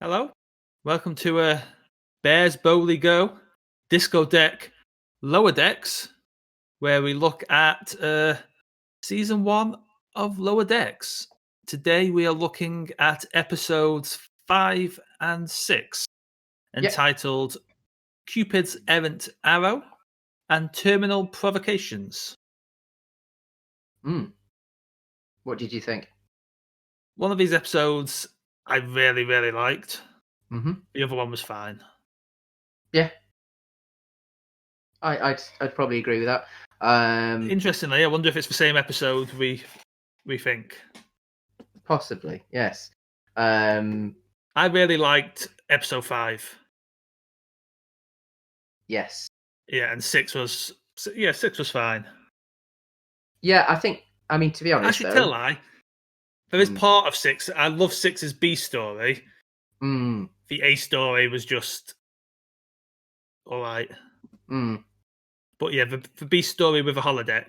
Hello, welcome to Bears Bowley Go Disco Deck Lower Decks, where we look at season 1 of Lower Decks. Today we are looking at episodes 5 and 6, entitled Cupid's Errant Arrow and Terminal Provocations. What did you think? One of these episodes I really, really liked. Mm-hmm. The other one was fine. Yeah, I'd probably agree with that. Interestingly, I wonder if it's the same episode we think. Possibly, yes. I really liked episode 5. Yes. Yeah, and 6 was fine. Yeah, I mean, to be honest, Actually, though, tell a lie. There is part of 6. I love 6's B story. The A story was just all right. But yeah, the B story with a holodeck.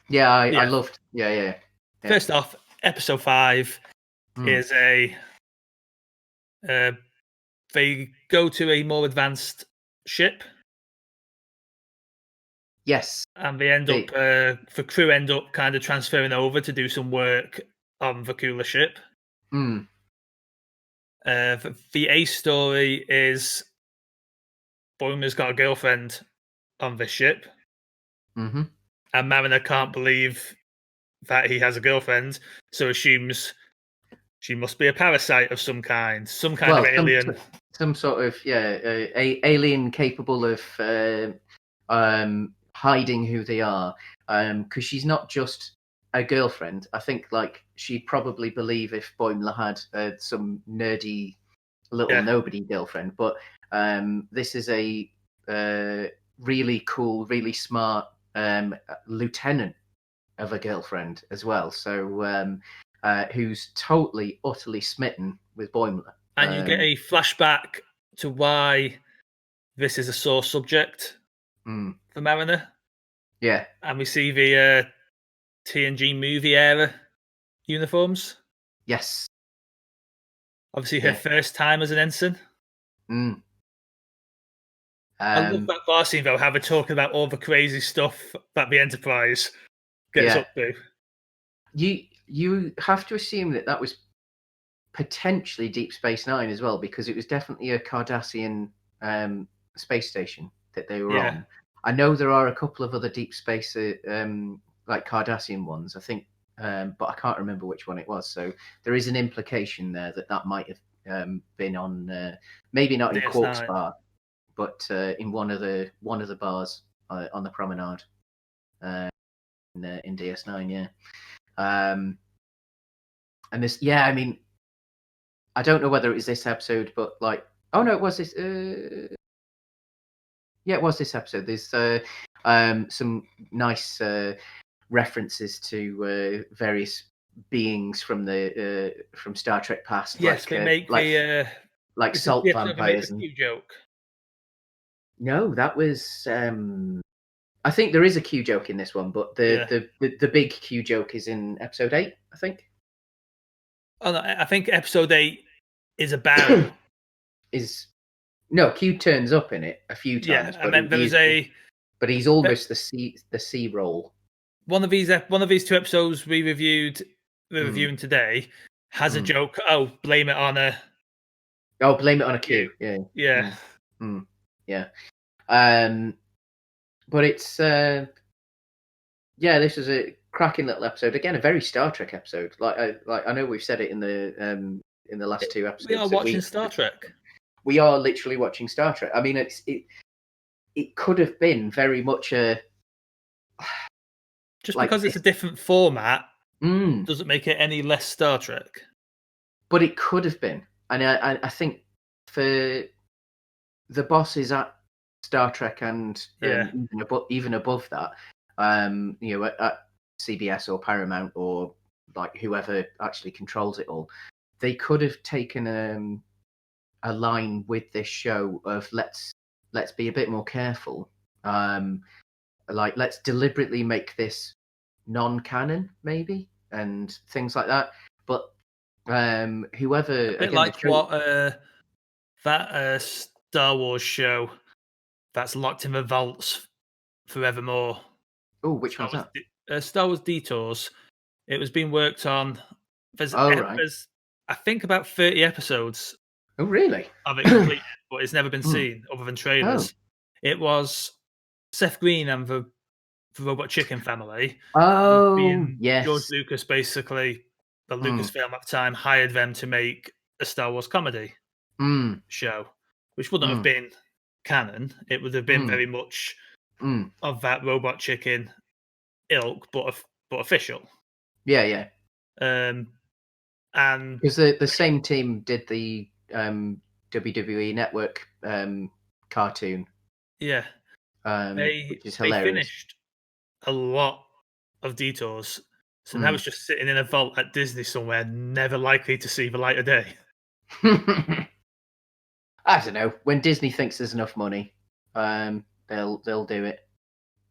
Yeah, I loved. Yeah. First off, episode 5 is they go to a more advanced ship. Yes. And they end up, the crew end up kind of transferring over to do some work on the cooler ship. The A story is Boimler's got a girlfriend on this ship. Mm-hmm. And Mariner can't believe that he has a girlfriend, so assumes she must be a parasite of some kind. Some kind of alien. Some sort of, alien capable of hiding who they are. Because she's not just a girlfriend. I think, she'd probably believe if Boimler had some nerdy little nobody girlfriend. But this is a really cool, really smart lieutenant of a girlfriend as well. So who's totally, utterly smitten with Boimler. And you get a flashback to why this is a sore subject for Mariner. Yeah. And we see the TNG movie era uniforms. Yes. Obviously, her first time as an ensign. I love that bar scene, though, how they're talking about all the crazy stuff that the Enterprise gets up to. You have to assume that was potentially Deep Space Nine as well, because it was definitely a Cardassian space station that they were on. I know there are a couple of other Deep Space like Cardassian ones, I think, but I can't remember which one it was. So there is an implication there that might have been on, maybe not in Quark's bar, but in one of the bars on the promenade in DS9. And this, I mean, I don't know whether it was this episode, but it was this. It was this episode. There's some nice references to various beings from Star Trek past. Yes, they make like salt vampires. They make the Q joke. No, that was. I think there is a Q joke in this one, but the big Q joke is in episode 8, I think. Oh, no, I think episode 8 is about Q turns up in it a few times. Yeah, but he's almost the C role. One of these 2 episodes we're reviewing today has a joke. Oh, blame it on a. Oh, blame it on a Q. Yeah. Yeah. But it's this was a cracking little episode. Again, a very Star Trek episode. I know we've said it in the last 2 episodes. We are watching Star Trek. We are literally watching Star Trek. I mean, it could have been very much a. Just because it's a different format doesn't make it any less Star Trek. But it could have been, and I think for the bosses at Star Trek and even above that, at CBS or Paramount or whoever actually controls it all, they could have taken a line with this show of let's be a bit more careful. Let's deliberately make this non-canon, maybe, and things like that. But Whoever A bit again, like what that Star Wars show that's locked in the vaults forevermore. Oh, which one's that? Star Wars Detours. It was being worked on. Oh, right. There's I think about 30 episodes Oh, really? of it completed, but it's never been Hmm. seen other than trailers. It was Seth Green and the Robot Chicken family. Oh, yes. George Lucas, basically, the Lucasfilm at the time, hired them to make a Star Wars comedy show, which wouldn't have been canon. It would have been very much of that Robot Chicken ilk, but official. Yeah, yeah. And because the same team did the WWE Network cartoon. Yeah, which is hilarious. They finished a lot of Detours, so now it's just sitting in a vault at Disney somewhere, never likely to see the light of day. I don't know. When Disney thinks there's enough money, they'll do it.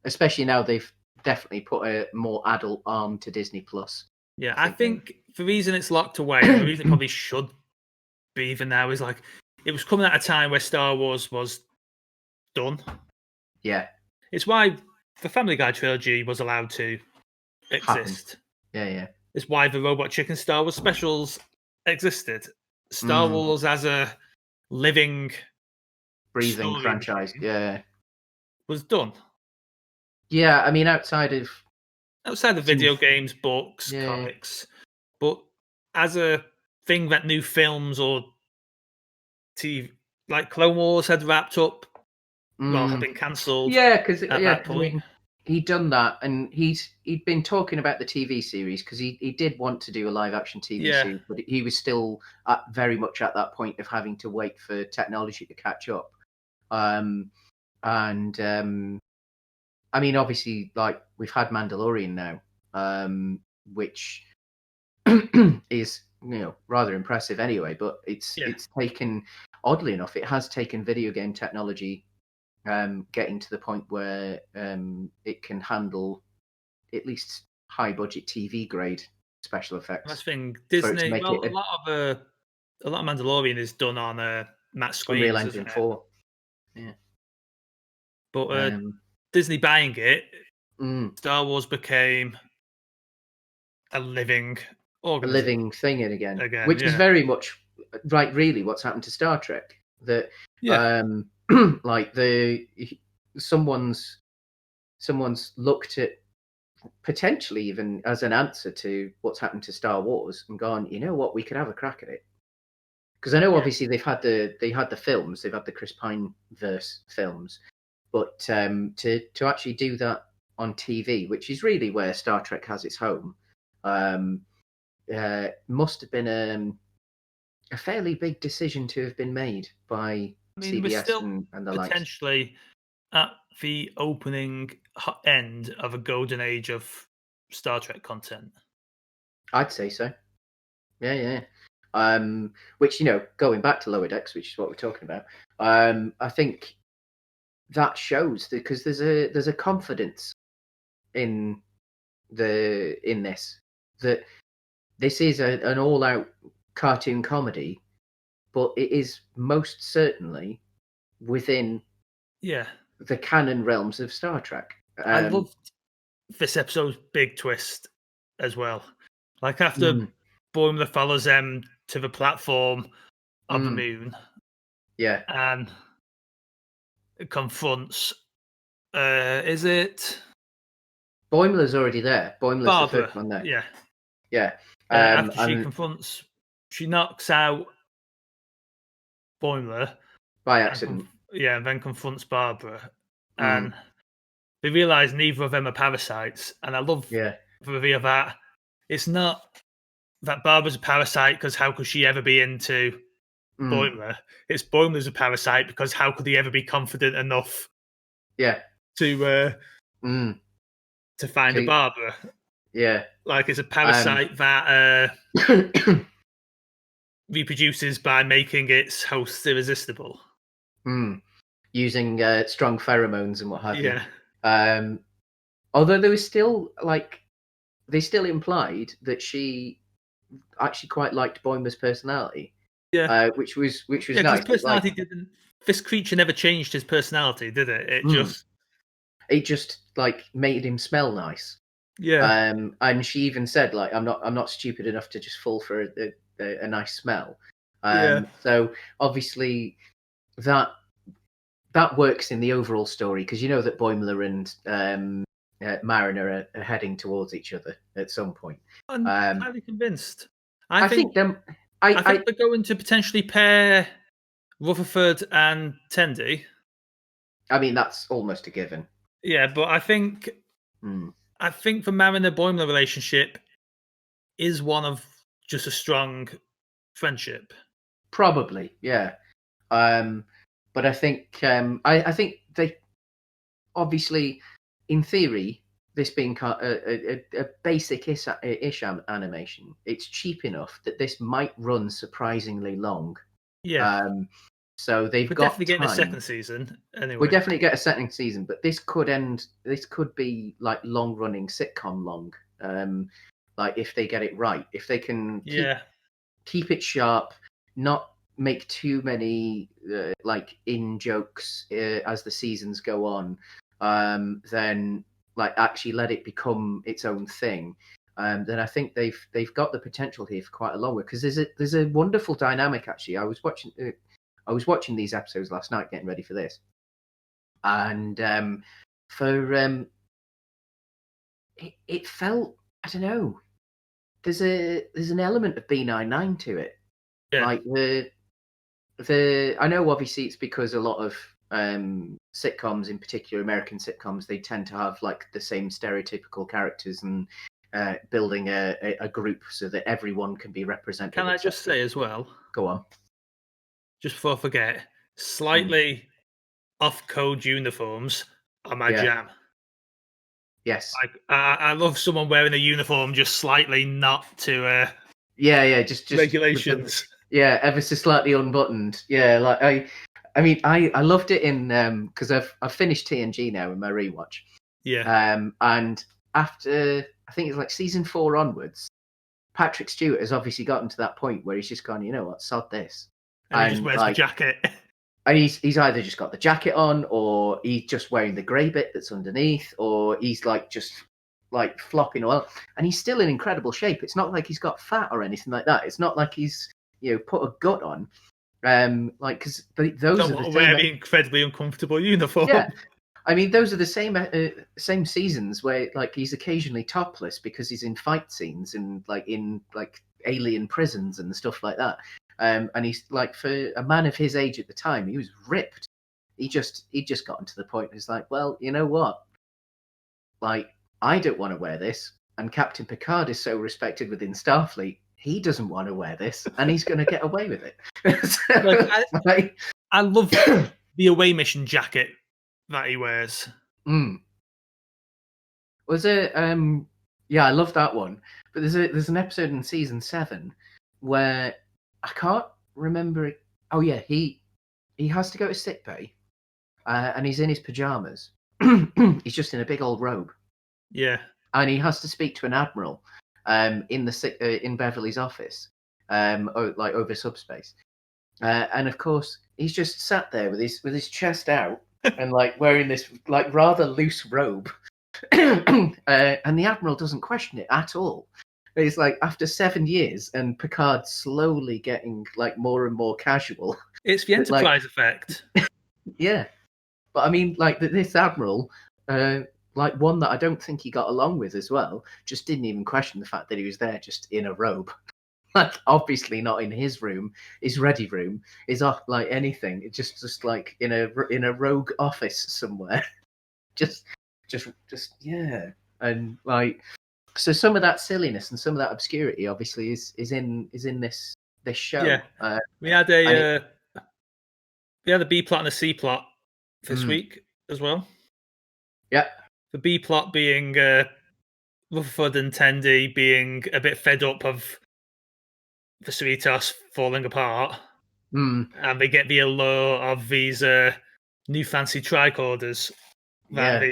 Especially now they've definitely put a more adult arm to Disney Plus. Yeah, I think the reason it's locked away, and the reason it probably should be even now, is like it was coming at a time where Star Wars was done. Yeah, it's why the Family Guy trilogy was allowed to exist. Yeah. It's why the Robot Chicken Star Wars specials existed. Star Wars as a living, breathing franchise, was done. Yeah, I mean, outside of video games, books, comics, but as a thing that new films or TV, like Clone Wars, had wrapped up, had been cancelled. Yeah, because I mean, he'd done that, and he'd been talking about the TV series because he did want to do a live action TV series, but he was still very much at that point of having to wait for technology to catch up. I mean, obviously, like we've had Mandalorian now, which is rather impressive anyway. But it's taken, oddly enough, it has taken video game technology getting to the point where it can handle at least high budget TV grade special effects. That's the thing. Disney, a lot of Mandalorian is done on matte screens. Unreal Engine 4. Yeah. But Disney buying it, Star Wars became a living thing again, which is very much right. Really, what's happened to Star Trek? That like someone's looked at potentially even as an answer to what's happened to Star Wars and gone, you know what, we could have a crack at it. Because I know obviously they had the films, they've had the Chris Pine verse films, but to actually do that on TV, which is really where Star Trek has its home, must have been a fairly big decision to have been made by CBS and the likes. Potentially at the opening end of a golden age of Star Trek content. I'd say so. Yeah. Which, going back to Lower Decks, which is what we're talking about, I think that shows because there's a confidence in this that this is an all-out cartoon comedy, but it is most certainly within the canon realms of Star Trek. I loved this episode's big twist as well. Like after Boimler follows them to the platform of the moon, and confronts. Is it Boimler's already there? Boimler's Barbara. The first one there. Yeah. After she confronts, she knocks out Boimler by accident. And then confronts Barbara, and they realize neither of them are parasites. And I love the reveal that it's not that Barbara's a parasite because how could she ever be into Boimler? It's Boimler's a parasite because how could he ever be confident enough? To find a Barbara. Yeah. Like it's a parasite that reproduces by making its hosts irresistible. Using strong pheromones and what have you. Yeah. Although there was still they still implied that she actually quite liked Boimler's personality. Yeah, which was yeah, nice. his personality didn't. This creature never changed his personality, did it? It just like made him smell nice. Yeah. And she even said, like, I'm not stupid enough to just fall for a nice smell. Yeah. So obviously that works in the overall story, because you know that Boimler and Mariner are heading towards each other at some point. I'm highly convinced. I think them. I think they're going to potentially pair Rutherford and Tendi. I mean, that's almost a given. Yeah, but I think the Mariner Boimler relationship is one of just a strong friendship. Probably, yeah. But I think I think they obviously, in theory, this being a basic-ish animation, it's cheap enough that this might run surprisingly long. Yeah. So they've We're got definitely getting time. a second season anyway. We definitely get a second season, but this could be like long-running sitcom long. Like if they get it right, if they can keep it sharp, not make too many like in jokes as the seasons go on, then like actually let it become its own thing. Then I think they've got the potential here for quite a long way, because there's a wonderful dynamic. Actually, I was watching these episodes last night, getting ready for this, and it felt, I don't know. There's an element of B99 to it. Yeah. Like I know obviously it's because a lot of sitcoms, in particular American sitcoms, they tend to have like the same stereotypical characters and building a group so that everyone can be represented. Can I just say as well? Go on. Just before I forget, slightly off-code uniforms are my jam. Yes. I love someone wearing a uniform just slightly not to just regulations. Ever so slightly unbuttoned. Yeah, like I mean, I loved it in because I've finished TNG now in my rewatch. Yeah. And after, I think it's like season 4 onwards, Patrick Stewart has obviously gotten to that point where he's just gone, you know what, sod this. And he just wears the jacket. And he's either just got the jacket on, or he's just wearing the grey bit that's underneath, or he's like just like flopping oil, and he's still in incredible shape. It's not like he's got fat or anything like that. It's not like he's, you know, put a gut on. Like, because those are the very incredibly uncomfortable uniform. Yeah, I mean, those are the same seasons where like he's occasionally topless because he's in fight scenes and like in like alien prisons and stuff like that. And he's like, for a man of his age at the time, he was ripped. He just gotten to the point. He's like, well, you know what? Like, I don't want to wear this, and Captain Picard is so respected within Starfleet. He doesn't want to wear this, and he's going to get away with it. So, I love the away mission jacket that he wears. Was it? Yeah, I love that one. But there's an episode in season 7 where I can't remember it. Oh yeah, he has to go to sickbay, and he's in his pajamas. He's just in a big old robe. Yeah, and he has to speak to an admiral in Beverly's office, like over subspace. And of course, he's just sat there with his chest out and like wearing this like rather loose robe, and the admiral doesn't question it at all. It's like after 7 years, and Picard slowly getting like more and more casual. It's the Enterprise effect. Yeah, but I mean, like this admiral, like one that I don't think he got along with as well, just didn't even question the fact that he was there just in a robe. Like obviously not in his room, his ready room, is off like anything. It's just like in a rogue office somewhere. just yeah. And like, so some of that silliness and some of that obscurity obviously is in this show. Yeah. We had a B plot and a C plot this week as well. Yeah. The B plot being Rutherford and Tendi being a bit fed up of the Cerritos falling apart, and they get the allure of these new fancy tricorders that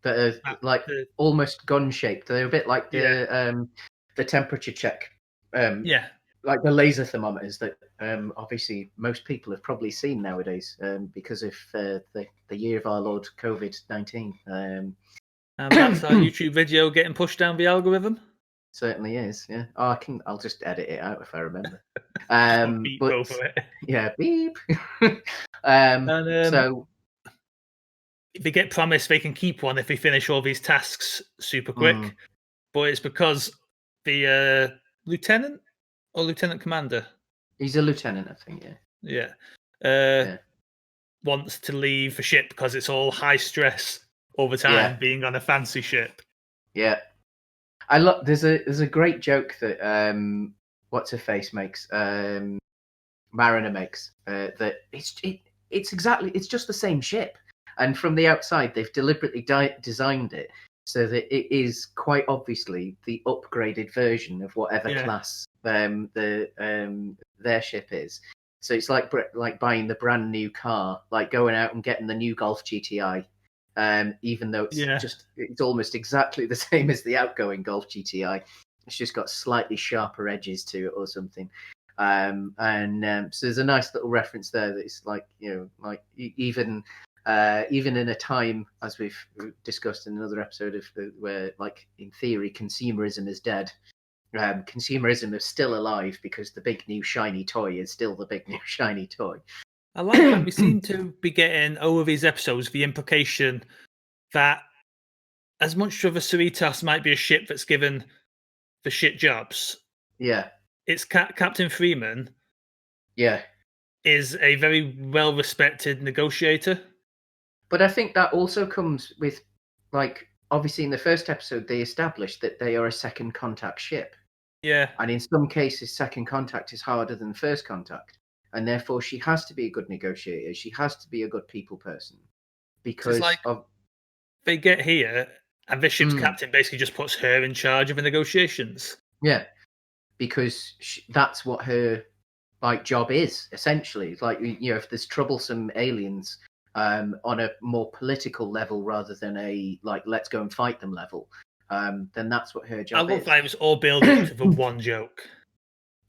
that are like almost gun shaped. They're a bit like the the temperature check. Yeah. Like the laser thermometers that obviously most people have probably seen nowadays because of the year of our Lord COVID-19. And that's our YouTube video getting pushed down the algorithm. Certainly is, yeah. Oh, I'll just edit it out if I remember. Beep but over it. yeah, beep. So they get promised they can keep one if they finish all these tasks super quick, but it's because the lieutenant or lieutenant commander. He's a lieutenant, I think. Yeah. Yeah. Wants to leave the ship because it's all high stress all the time, being on a fancy ship. Yeah. There's a great joke that what's her face makes, Mariner makes, that it's just the same ship, and from the outside they've deliberately designed it so that it is quite obviously the upgraded version of whatever class their ship is. So it's like buying the brand new car, like going out and getting the new Golf GTI. Even though it's almost exactly the same as the outgoing Golf GTI, it's just got slightly sharper edges to it or something. So there's a nice little reference there that it's like, even in a time, as we've discussed in another episode of where, like, in theory, consumerism is dead. Consumerism is still alive because the big new shiny toy is still the big new shiny toy. I like that we seem to be getting over these episodes the implication that as much of a Cerritos might be a ship that's given the shit jobs, it's Captain Freeman. Is a very well respected negotiator. But I think that also comes with, like, obviously in the first episode they established that they are a second contact ship. Yeah. And in some cases, second contact is harder than first contact. And therefore, she has to be a good negotiator. She has to be a good people person. Because they get here, and the ship's captain basically just puts her in charge of the negotiations. Yeah, because that's what her job is, essentially. It's like, if there's troublesome aliens on a more political level rather than a, like, let's go and fight them level, then that's what her job is. I love that it was all building to the one joke.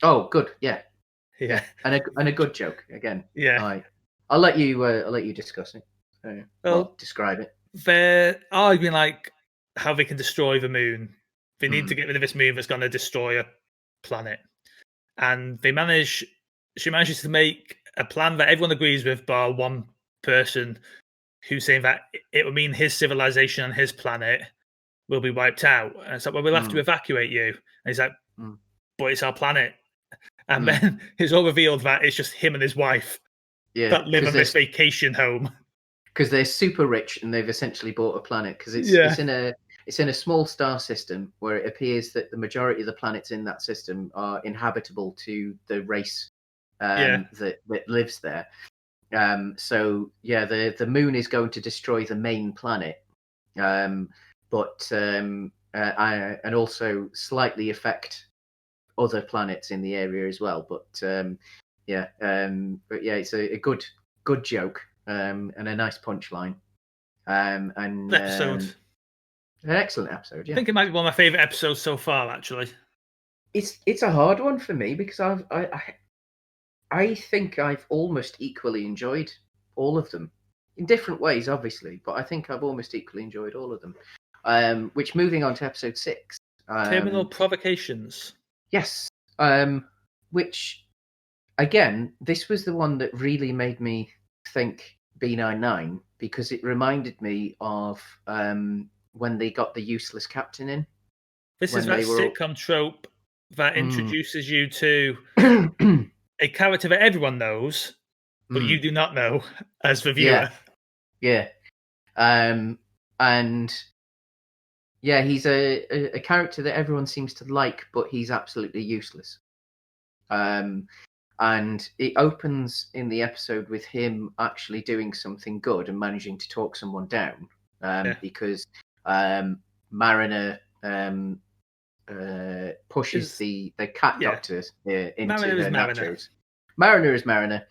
Oh, good, yeah. And a good joke again. Yeah. I'll let you discuss it. Describe it. They're arguing like how they can destroy the moon. They need to get rid of this moon that's going to destroy a planet, and she manages to make a plan that everyone agrees with, bar one person who's saying that it would mean his civilization and his planet will be wiped out. And it's like, well, we'll have to evacuate you. And he's like, but it's our planet. And then it's all revealed that it's just him and his wife that live in this vacation home. Because they're super rich and they've essentially bought a planet. Because it's in a small star system where it appears that the majority of the planets in that system are inhabitable to the race that lives there. So the moon is going to destroy the main planet, and also slightly affect other planets in the area as well. But it's a good joke and a nice punchline. And episode. An excellent episode. Yeah. I think it might be one of my favorite episodes so far. Actually, it's a hard one for me because I think I've almost equally enjoyed all of them in different ways, obviously, but I think I've almost equally enjoyed all of them. Which, moving on to episode 6, Terminal Provocations. Yes. Which, again, this was the one that really made me think B99 because it reminded me of when they got the useless captain in. This is that sitcom trope that introduces you to a character that everyone knows, but you do not know as the viewer. Yeah. He's a character that everyone seems to like, but he's absolutely useless. And it opens in the episode with him actually doing something good and managing to talk someone down, because Mariner pushes the cat doctor into her nachos. Mariner is Mariner,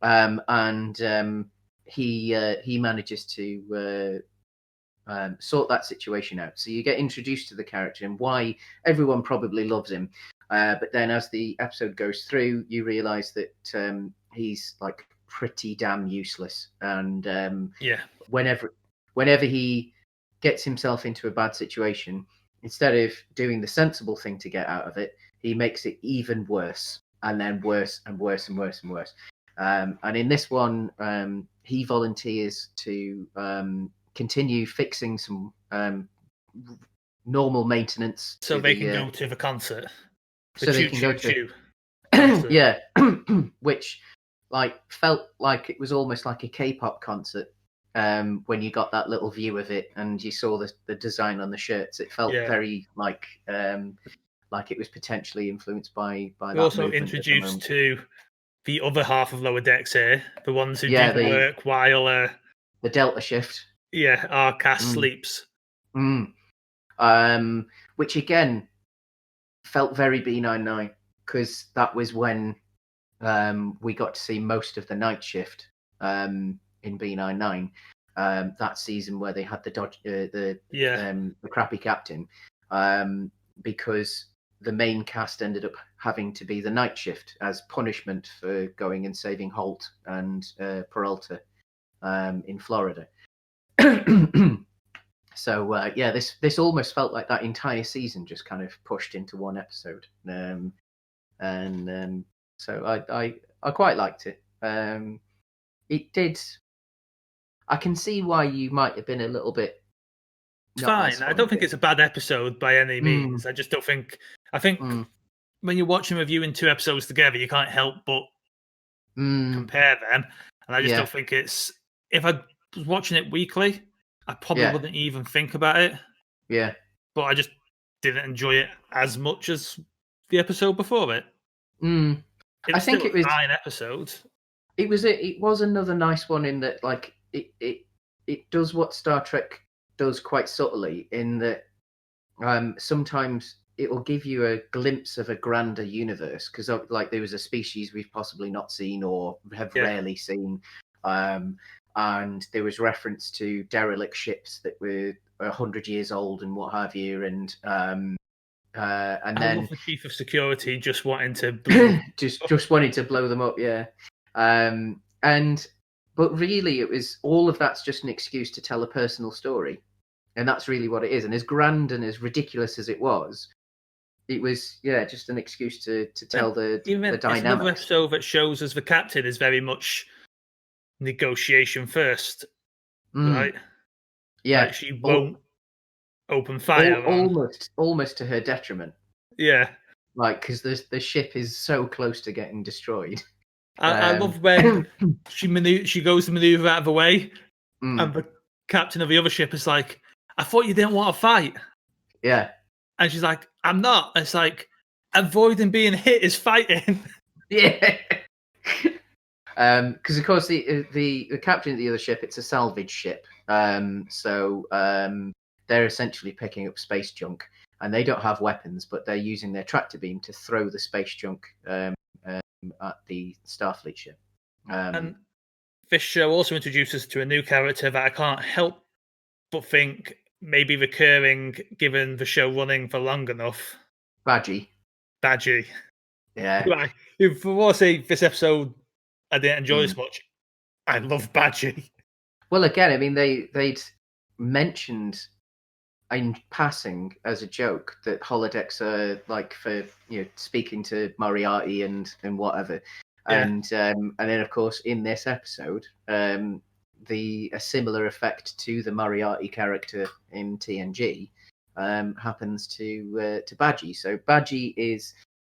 and he manages to sort that situation out. So you get introduced to the character and why everyone probably loves him. But then as the episode goes through, you realise that he's like pretty damn useless. And whenever he gets himself into a bad situation, instead of doing the sensible thing to get out of it, he makes it even worse, and then worse and worse and worse and worse. And in this one, he volunteers to continue fixing some normal maintenance. So they can go to the concert. So they can go to... Yeah, which felt like it was almost like a K-pop concert. When you got that little view of it and you saw the design on the shirts, it felt very like it was potentially influenced by that. We're also introduced to the other half of Lower Decks here, the ones who do the work while the Delta shift. Yeah, our cast sleeps. Which again felt very B99 because that was when we got to see most of the night shift. In B99, that season where they had the crappy captain, because the main cast ended up having to be the night shift as punishment for going and saving Holt and Peralta in Florida. So this almost felt like that entire season just kind of pushed into one episode, so I quite liked it. It did. I can see why you might have been a little bit. It's fine. I don't think it's a bad episode by any means. I just don't think. I think when you're watching reviewing two episodes together, you can't help but compare them. And I just don't think it's. If I was watching it weekly, I probably wouldn't even think about it. Yeah. But I just didn't enjoy it as much as the episode before it. I think it was a fine episode. It was another nice one in that, like, it does what Star Trek does quite subtly in that sometimes it will give you a glimpse of a grander universe because, like, there was a species we've possibly not seen or have rarely seen, and there was reference to derelict ships that were 100 years old and what have you, and then the chief of security just wanting to just wanting to blow them up, but really it was all of that's just an excuse to tell a personal story, and that's really what it is. And as grand and as ridiculous as it was just an excuse to tell the dynamics. It's another episode that shows us the captain is very much negotiation first, right? Yeah, like she won't open fire almost to her detriment. Yeah, like because the ship is so close to getting destroyed. I love when she goes to maneuver out of the way, and the captain of the other ship is like, "I thought you didn't want to fight." Yeah, and she's like, "I'm not." It's like avoiding being hit is fighting. Yeah, because of course the captain of the other ship, it's a salvage ship, so they're essentially picking up space junk, and they don't have weapons, but they're using their tractor beam to throw the space junk at the Starfleet ship. And this show also introduces to a new character that I can't help but think may be recurring given the show running for long enough. Badgie. Yeah. If I want to say this episode I didn't enjoy this much, I love Badgie. Well, again, I mean, they'd mentioned in passing as a joke that holodecks are like for speaking to Moriarty and whatever, and then of course in this episode, a similar effect to the Moriarty character in TNG happens to Badgie. So Badgie is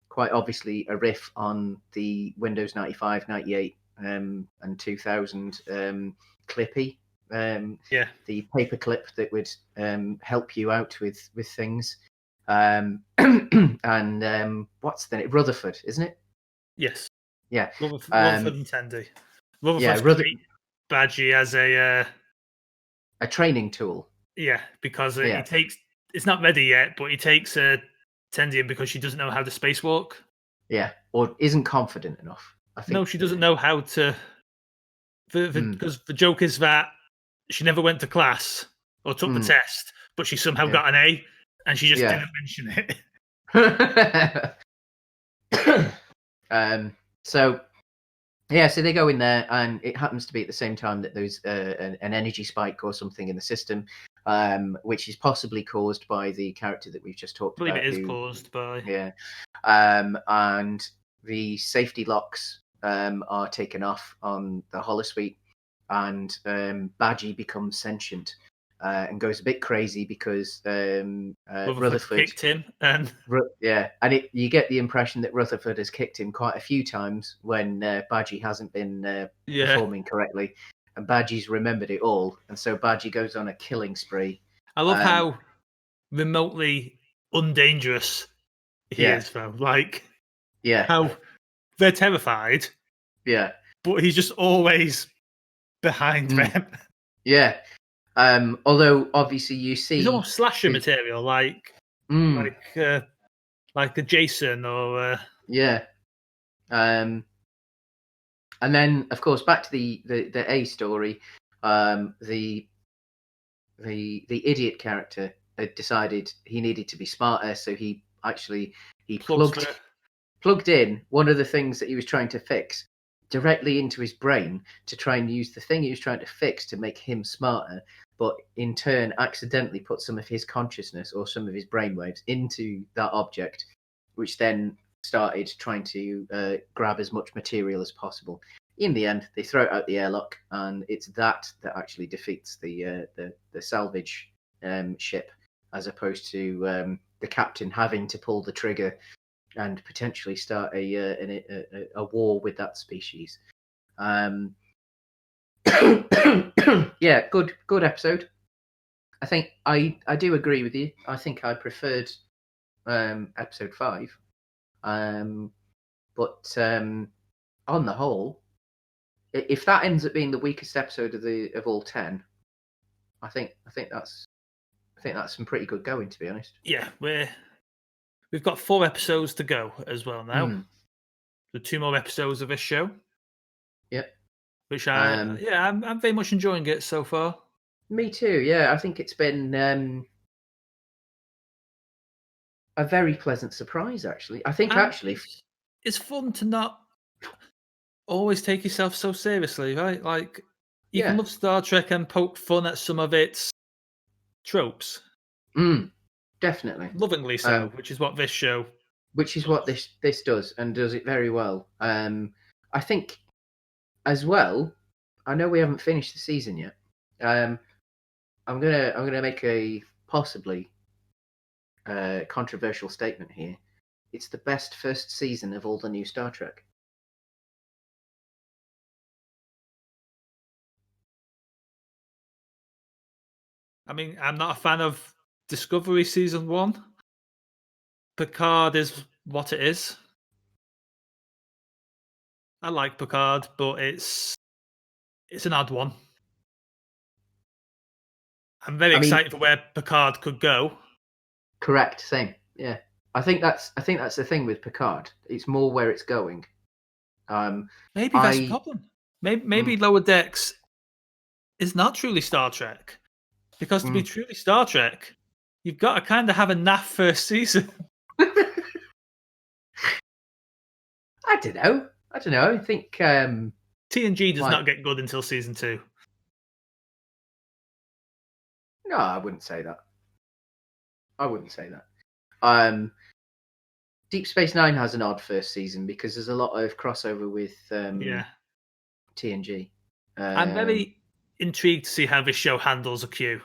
quite obviously a riff on the Windows 95, 98, and 2000 Clippy. The paperclip that would help you out with things, and what's the name? Rutherford, isn't it? Yes. Yeah. Rutherford and Tandy. Rutherford Badgie as a training tool. Yeah, because he takes. It's not ready yet, but he takes Tendian because she doesn't know how to spacewalk. Yeah, or isn't confident enough. I think. No, she doesn't know how to. Because the joke is that she never went to class. or took the test, but she somehow got an A, and she just didn't mention it. So they go in there, and it happens to be at the same time that there's an energy spike or something in the system, which is possibly caused by the character that we've just talked about. I believe it is caused by. Yeah. And the safety locks are taken off on the holosuite, and Badgie becomes sentient and goes a bit crazy because Rutherford kicked him. And you get the impression that Rutherford has kicked him quite a few times when Badgie hasn't been performing correctly, and Badgie's remembered it all, and so Badgie goes on a killing spree. I love how remotely undangerous he is, though. Like, how they're terrified. Yeah. But he's just always behind them. Yeah. Although obviously you see he's almost slasher material, like a Jason or and then of course back to the A story. The idiot character had decided he needed to be smarter, so he plugged in one of the things that he was trying to fix directly into his brain to try and use the thing he was trying to fix to make him smarter, but in turn accidentally put some of his consciousness or some of his brainwaves into that object, which then started trying to grab as much material as possible. In the end, they throw it out the airlock, and it's that actually defeats the salvage ship, as opposed to the captain having to pull the trigger and potentially start a war with that species. Yeah, good episode. I think I do agree with you. I think I preferred episode 5, but on the whole, if that ends up being the weakest episode of all 10, I think that's some pretty good going, to be honest. Yeah, we've got 4 episodes to go as well now. The 2 more episodes of this show. Yep. Which I'm very much enjoying it so far. Me too. Yeah, I think it's been a very pleasant surprise, actually. I think it's fun to not always take yourself so seriously, right? Like, you can love Star Trek and poke fun at some of its tropes. Definitely. Lovingly so, which is what this show Which is what this does, and does it very well. I think, as well, I know we haven't finished the season yet. I'm gonna make a possibly controversial statement here. It's the best first season of all the new Star Trek. I mean, I'm not a fan of Discovery Season 1. Picard is what it is. I like Picard, but it's an odd one. I'm very excited for where Picard could go. Correct, same. Yeah. I think that's the thing with Picard. It's more where it's going. Maybe that's the problem. Maybe Lower Decks is not truly Star Trek. Because to be truly Star Trek, you've got to kind of have a naff first season. I don't know. I think TNG does not get good until season 2. No, I wouldn't say that. Deep Space Nine has an odd first season because there's a lot of crossover with TNG. I'm very intrigued to see how this show handles a Q.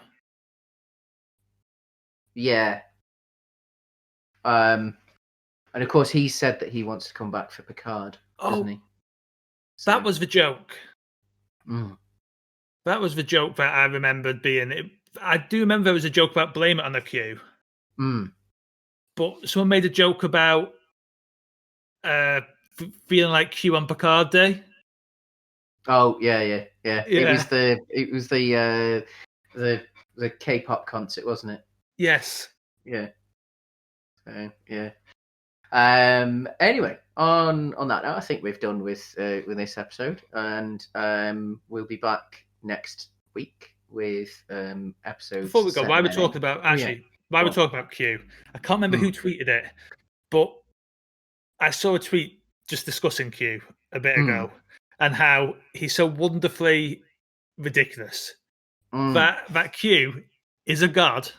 Yeah. And of course, he said that he wants to come back for Picard, doesn't he? So. That was the joke. That was the joke that I remembered being. I do remember there was a joke about blame it on the Q. But someone made a joke about feeling like Q on Picard Day. Oh yeah. It was the K-pop concert, wasn't it? Yes. Yeah. Yeah. Anyway, on that note, I think we've done with this episode, and we'll be back next week with episodes. Before we go, 7 why we're and 8. talking about why we're talking about Q? I can't remember who tweeted it, but I saw a tweet just discussing Q a bit ago and how he's so wonderfully ridiculous that Q is a god.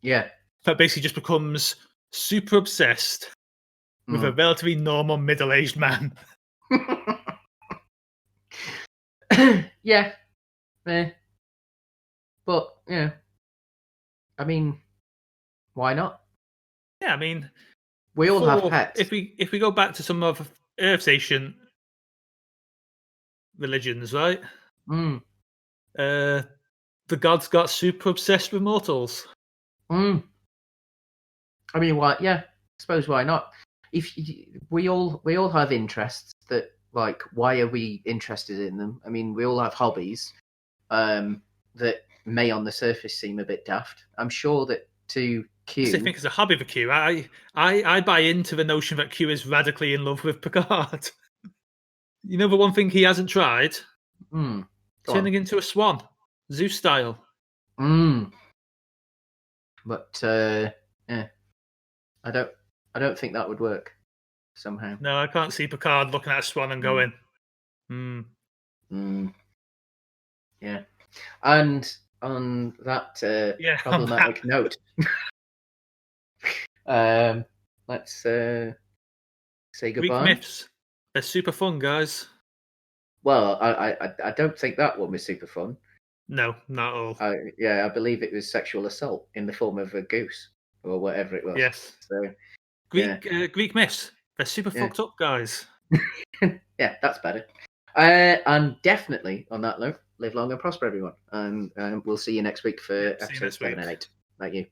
Yeah. That basically just becomes super obsessed with a relatively normal middle-aged man. Yeah. But, yeah. I mean, why not? Yeah, I mean, we all have pets. If we go back to some of Earth's ancient religions, right? The gods got super obsessed with mortals. I mean, why? Yeah, I suppose why not? If we all have interests that, like, why are we interested in them? I mean, we all have hobbies that may on the surface seem a bit daft. I'm sure that to Q, I think it's a hobby for Q. I buy into the notion that Q is radically in love with Picard. You know, the one thing he hasn't tried? Turning into a swan, Zeus style. But yeah, I don't think that would work somehow. No, I can't see Picard looking at a swan and going, Yeah. And on that problematic note, let's say goodbye. Greek myths. They're super fun, guys. Well, I don't think that one was super fun. No, not at all. I believe it was sexual assault in the form of a goose or whatever it was. Yes. So Greek myths. They're super fucked up, guys. Yeah, that's better. And definitely on that note, live long and prosper, everyone. And we'll see you next week for episodes 7 and 8. Thank you.